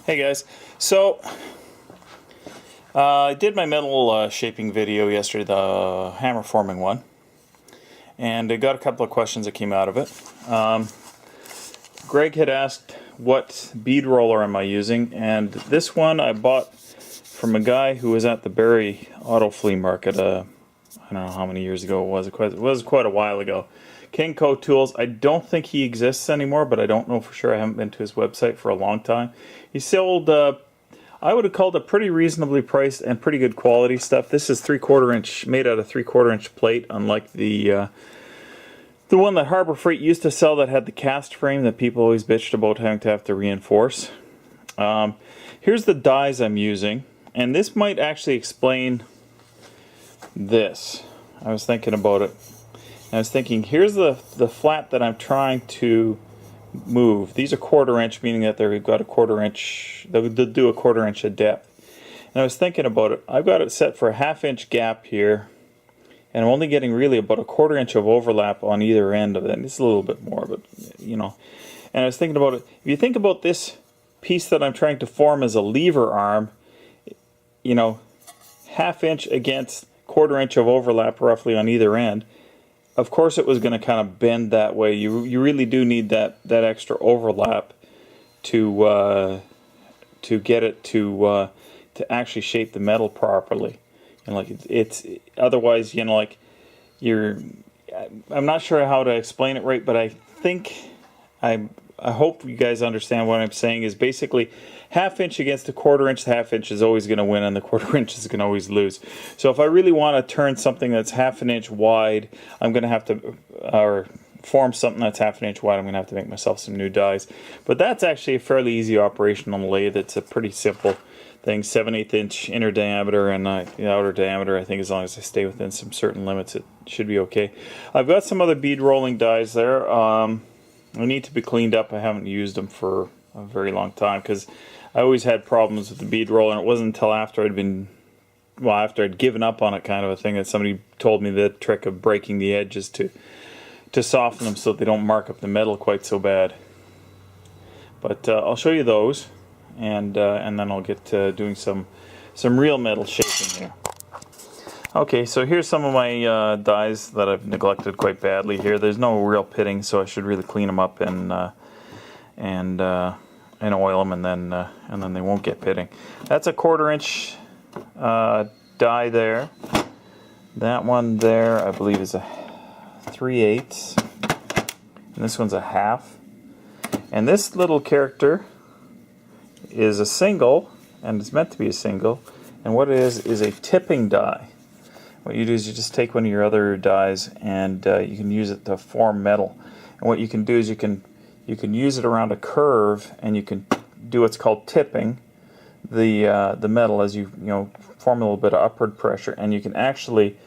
Hey guys, so I did my metal shaping video yesterday, the hammer forming one, and I got a couple of questions that came out of it. Greg had asked what bead roller am I using, and this one I bought from a guy who was at the Barrie Auto Flea Market, I don't know how many years ago it was quite a while ago. Kinco Tools, I don't think he exists anymore, but I don't know for sure. I haven't been to his website for a long time. He sold, I would have called it pretty reasonably priced and pretty good quality stuff. This is 3/4 inch, made out of 3/4 inch plate, unlike the one that Harbor Freight used to sell that had the cast frame that people always bitched about having to have to reinforce. Here's the dies I'm using, and this might actually explain this. I was thinking about it. I was thinking, here's the flat that I'm trying to move. These are 1/4 inch, meaning that they've got a 1/4 inch, they'll do a 1/4 inch of depth. And I was thinking about it. I've got it set for a 1/2 inch gap here, and I'm only getting really about a 1/4 inch of overlap on either end of it. And it's a little bit more, but you know. And I was thinking about it. If you think about this piece that I'm trying to form as a lever arm, you know, 1/2 inch against 1/4 inch of overlap roughly on either end. Of course it was going to kind of bend that way. You really do need that extra overlap to get it to actually shape the metal properly. And like it's otherwise, you know, like I'm not sure how to explain it right, but I think I hope you guys understand what I'm saying is basically 1/2 inch against a 1/4 inch. The 1/2 inch is always going to win, and the 1/4 inch is going to always lose. So if I really want to turn something that's 1/2 inch wide, I'm going to have to, or form something that's 1/2 inch wide, I'm going to have to make myself some new dies. But that's actually a fairly easy operation on the lathe. It's a pretty simple thing. 7/8 inch inner diameter and the outer diameter. I think as long as I stay within some certain limits, it should be okay. I've got some other bead rolling dies there. They need to be cleaned up. I haven't used them for a very long time because I always had problems with the bead roller, and it wasn't until after I'd given up on it, kind of a thing, that somebody told me the trick of breaking the edges to soften them so that they don't mark up the metal quite so bad. But I'll show you those, and then I'll get to doing some real metal shaping here. Okay, so here's some of my dies that I've neglected quite badly here. There's no real pitting, so I should really clean them up and oil them, and then they won't get pitting. That's a 1/4 inch die there. That one there, I believe, is a 3/8, and this one's a 1/2. And this little character is a single, and it's meant to be a single. And what it is a tipping die. What you do is you just take one of your other dies, and you can use it to form metal. And what you can do is you can use it around a curve, and you can do what's called tipping the metal as you form a little bit of upward pressure, and you can actually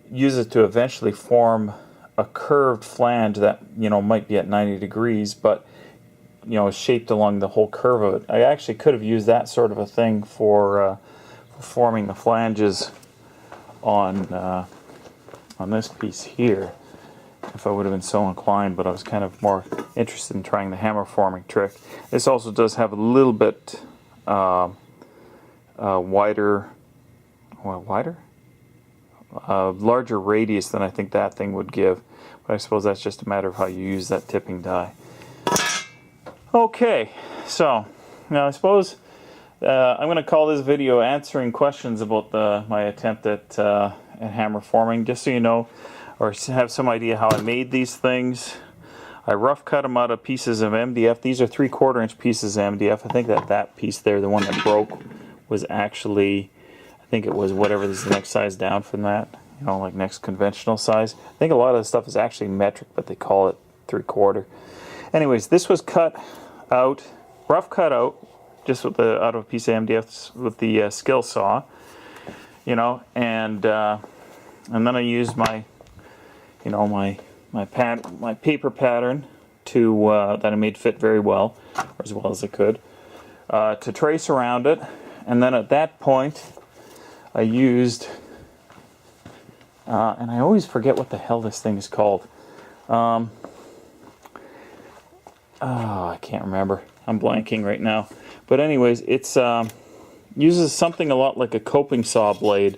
use it to eventually form a curved flange that might be at 90 degrees, but is shaped along the whole curve of it. I actually could have used that sort of a thing for forming the flanges on this piece here, if I would have been so inclined, but I was kind of more interested in trying the hammer forming trick. This also does have a little bit larger radius than I think that thing would give, but I suppose that's just a matter of how you use that tipping die. Okay, so now I suppose I'm going to call this video answering questions about my attempt at hammer forming, just so you know, or have some idea how I made these things. I rough cut them out of pieces of MDF. These are 3/4 inch pieces of MDF. I think that piece there, the one that broke, was actually, I think it was whatever this is the next size down from that, like next conventional size. I think a lot of the stuff is actually metric, but they call it 3/4. Anyways, this was cut out, rough cut out, just out of a piece of MDF with the skill saw, and then I used my my paper pattern that I made fit very well, or as well as I could, to trace around it. And then at that point I used and I always forget what the hell this thing is called. Oh, I can't remember. I'm blanking right now. But anyways, it's uses something a lot like a coping saw blade,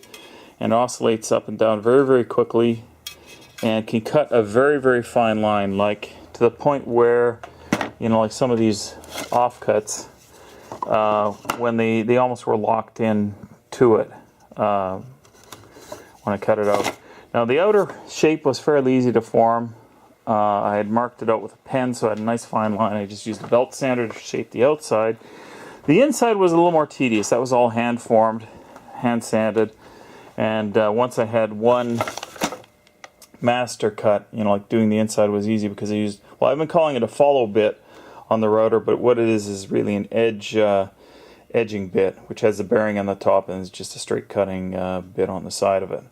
and oscillates up and down very, very quickly, and can cut a very, very fine line, like to the point where, you know, like some of these offcuts, when they almost were locked in to it when I cut it out. Now the outer shape was fairly easy to form. I had marked it out with a pen, so I had a nice fine line. I just used a belt sander to shape the outside. The inside was a little more tedious. That was all hand formed, hand sanded, and once I had one master cut, you know, like doing the inside was easy because I used, well, I've been calling it a follow bit on the router, but what it is really an edging bit, which has the bearing on the top and is just a straight cutting bit on the side of it.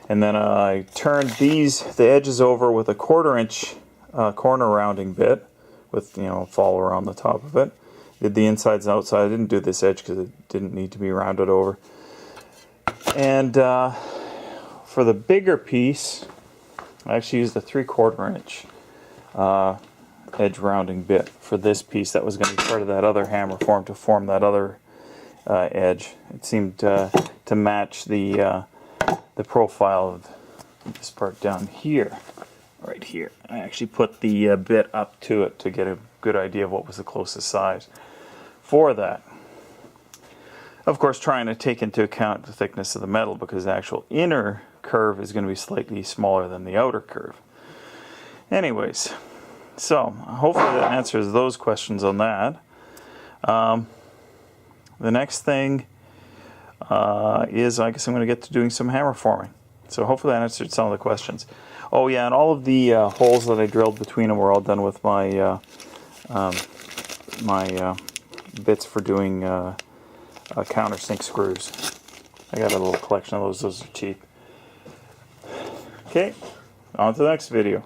And then I turned the edges over with a 1/4 inch corner rounding bit with, you know, follower on the top of it. Did the insides and outside. I didn't do this edge because it didn't need to be rounded over. And for the bigger piece, I actually used a 3/4 inch edge rounding bit for this piece. That was going to be part of that other hammer form to form that other edge. It seemed to match the profile of this part down here, right here. I actually put the bit up to it to get a good idea of what was the closest size for that. Of course, trying to take into account the thickness of the metal, because the actual inner curve is going to be slightly smaller than the outer curve. Anyways, so hopefully that answers those questions on that. The next thing is, I guess I'm going to get to doing some hammer forming. So hopefully that answered some of the questions. Oh yeah, and all of the holes that I drilled between them were all done with my bits for doing countersink screws. I got a little collection of those. Those are cheap. Okay, on to the next video.